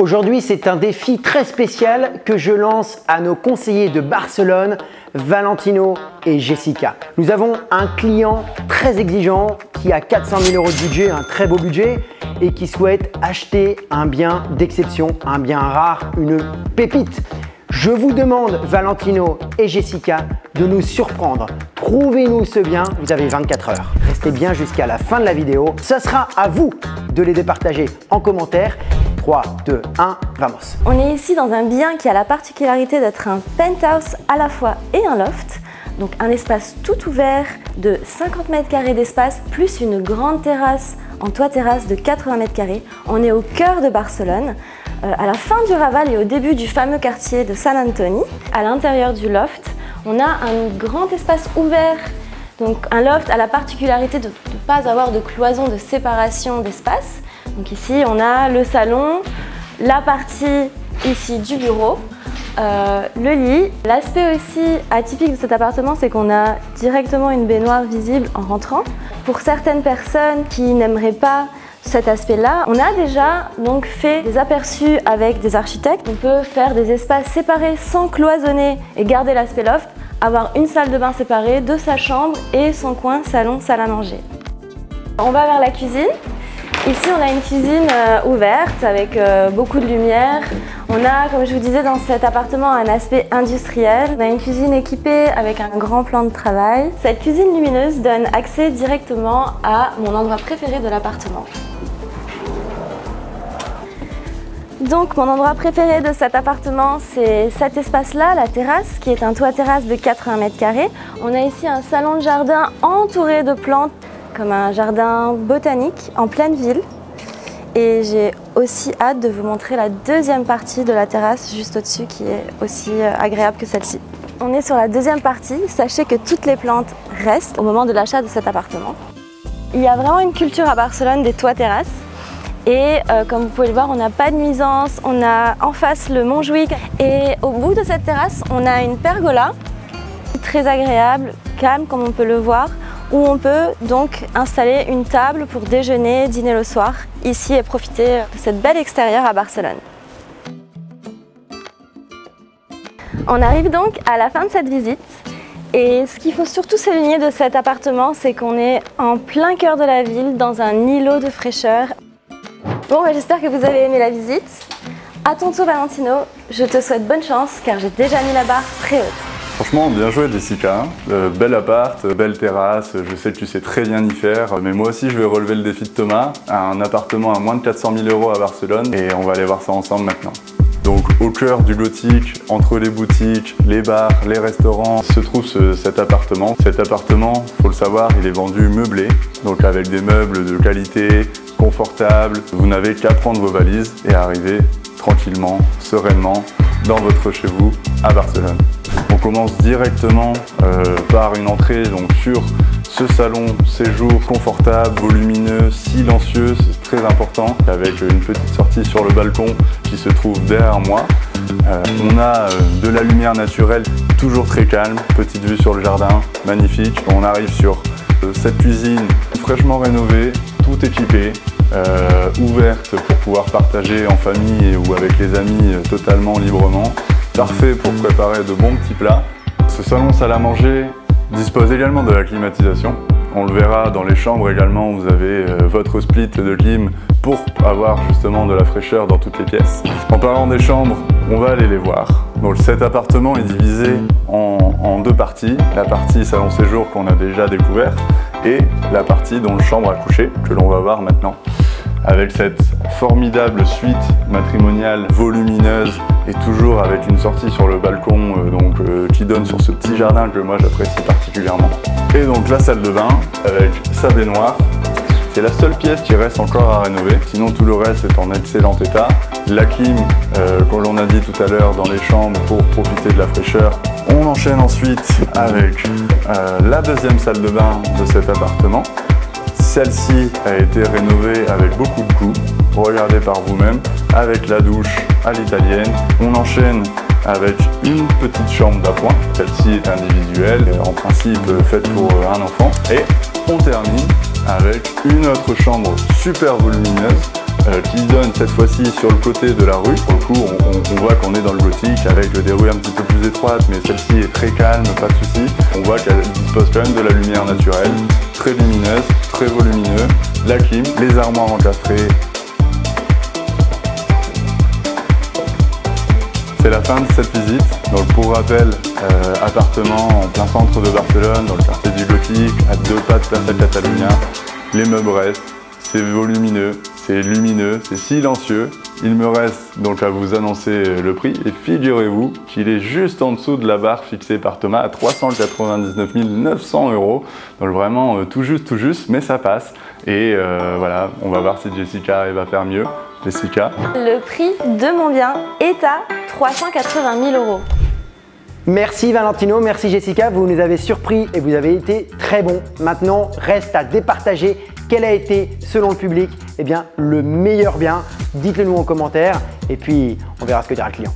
Aujourd'hui, c'est un défi très spécial que je lance à nos conseillers de Barcelone, Valentino et Jessica. Nous avons un client très exigeant qui a 400 000 € de budget, un très beau budget, et qui souhaite acheter un bien d'exception, un bien rare, une pépite. Je vous demande, Valentino et Jessica, de nous surprendre. Trouvez-nous ce bien, vous avez 24 heures. Restez bien jusqu'à la fin de la vidéo. Ce sera à vous de les départager en commentaire. 3, 2, 1, vamos. On est ici dans un bien qui a la particularité d'être un penthouse à la fois et un loft. Donc un espace tout ouvert de 50 mètres carrés d'espace plus une grande terrasse en toit terrasse de 80 mètres carrés. On est au cœur de Barcelone, à la fin du Raval et au début du fameux quartier de Sant Antoni. À l'intérieur du loft, on a un grand espace ouvert. Donc un loft a la particularité de ne pas avoir de cloison de séparation d'espace. Donc ici on a le salon, la partie ici du bureau, le lit. L'aspect aussi atypique de cet appartement, c'est qu'on a directement une baignoire visible en rentrant. Pour certaines personnes qui n'aimeraient pas cet aspect-là, on a déjà donc fait des aperçus avec des architectes. On peut faire des espaces séparés sans cloisonner et garder l'aspect loft, avoir une salle de bain séparée de sa chambre et son coin salon, salle à manger. On va vers la cuisine. Ici, on a une cuisine ouverte avec beaucoup de lumière. On a, comme je vous disais, dans cet appartement un aspect industriel. On a une cuisine équipée avec un grand plan de travail. Cette cuisine lumineuse donne accès directement à mon endroit préféré de l'appartement. Donc, mon endroit préféré de cet appartement, c'est cet espace-là, la terrasse, qui est un toit terrasse de 80 mètres carrés. On a ici un salon de jardin entouré de plantes, comme un jardin botanique en pleine ville. Et j'ai aussi hâte de vous montrer la deuxième partie de la terrasse juste au-dessus qui est aussi agréable que celle-ci. On est sur la deuxième partie. Sachez que toutes les plantes restent au moment de l'achat de cet appartement. Il y a vraiment une culture à Barcelone des toits terrasses. Et comme vous pouvez le voir, on n'a pas de nuisance. On a en face le Montjuïc. Et au bout de cette terrasse, on a une pergola très agréable, calme comme on peut le voir, où on peut donc installer une table pour déjeuner, dîner le soir, ici et profiter de cette belle extérieure à Barcelone. On arrive donc à la fin de cette visite et ce qu'il faut surtout souligner de cet appartement, c'est qu'on est en plein cœur de la ville, dans un îlot de fraîcheur. Bon, j'espère que vous avez aimé la visite. À ton tour, Valentino, je te souhaite bonne chance car j'ai déjà mis la barre très haute. Franchement, bien joué Jessica, bel appart, belle terrasse, je sais que tu sais très bien y faire, mais moi aussi je vais relever le défi de Thomas, un appartement à moins de 400 000 € à Barcelone et on va aller voir ça ensemble maintenant. Donc au cœur du gothique, entre les boutiques, les bars, les restaurants, se trouve cet appartement. Cet appartement, faut le savoir, il est vendu meublé, donc avec des meubles de qualité, confortables. Vous n'avez qu'à prendre vos valises et arriver tranquillement, sereinement, dans votre chez vous à Barcelone. On commence directement par une entrée donc sur ce salon séjour confortable, volumineux, silencieux, c'est très important, avec une petite sortie sur le balcon qui se trouve derrière moi. On a de la lumière naturelle, toujours très calme, petite vue sur le jardin, magnifique. On arrive sur cette cuisine fraîchement rénovée, tout équipé, ouverte pour pouvoir partager en famille ou avec les amis totalement librement. Parfait pour préparer de bons petits plats. Ce salon salle à manger dispose également de la climatisation. On le verra dans les chambres également, vous avez votre split de clim pour avoir justement de la fraîcheur dans toutes les pièces. En parlant des chambres, on va aller les voir. Donc cet appartement est divisé en deux parties. La partie salon séjour qu'on a déjà découvert et la partie donc chambre à coucher que l'on va voir maintenant. Avec cette formidable suite matrimoniale volumineuse et toujours avec une sortie sur le balcon qui donne sur ce petit jardin que moi j'apprécie particulièrement. Et donc la salle de bain avec sa baignoire. C'est la seule pièce qui reste encore à rénover, sinon tout le reste est en excellent état. La clim, comme l'on a dit tout à l'heure, dans les chambres pour profiter de la fraîcheur. On enchaîne ensuite avec la deuxième salle de bain de cet appartement. Celle-ci a été rénovée avec beaucoup de goût, regardez par vous-même, avec la douche à l'italienne. On enchaîne avec une petite chambre d'appoint, celle-ci est individuelle, en principe faite pour un enfant. Et on termine avec une autre chambre super volumineuse qui donne cette fois-ci sur le côté de la rue. Pour le coup, on voit qu'on est dans le gothique avec des rues un petit peu plus étroites, mais celle-ci est très calme, pas de souci. On voit qu'elle dispose quand même de la lumière naturelle, très lumineuse, très volumineux, la clim, les armoires encastrées. C'est la fin de cette visite. Donc pour rappel, appartement en plein centre de Barcelone, dans le quartier du Gothique, à 2 pas de Plaça Catalunya. Les meubles restent, c'est volumineux, c'est lumineux, c'est silencieux. Il me reste donc à vous annoncer le prix et figurez-vous qu'il est juste en dessous de la barre fixée par Thomas à 399 900 €. Donc vraiment tout juste, mais ça passe. Et voilà, on va voir si Jessica va faire mieux. Jessica. Le prix de mon bien est à 380 000 €. Merci Valentino, merci Jessica, vous nous avez surpris et vous avez été très bon. Maintenant, reste à départager quel a été, selon le public, le meilleur bien. Dites-le nous en commentaire et puis on verra ce que dira le client.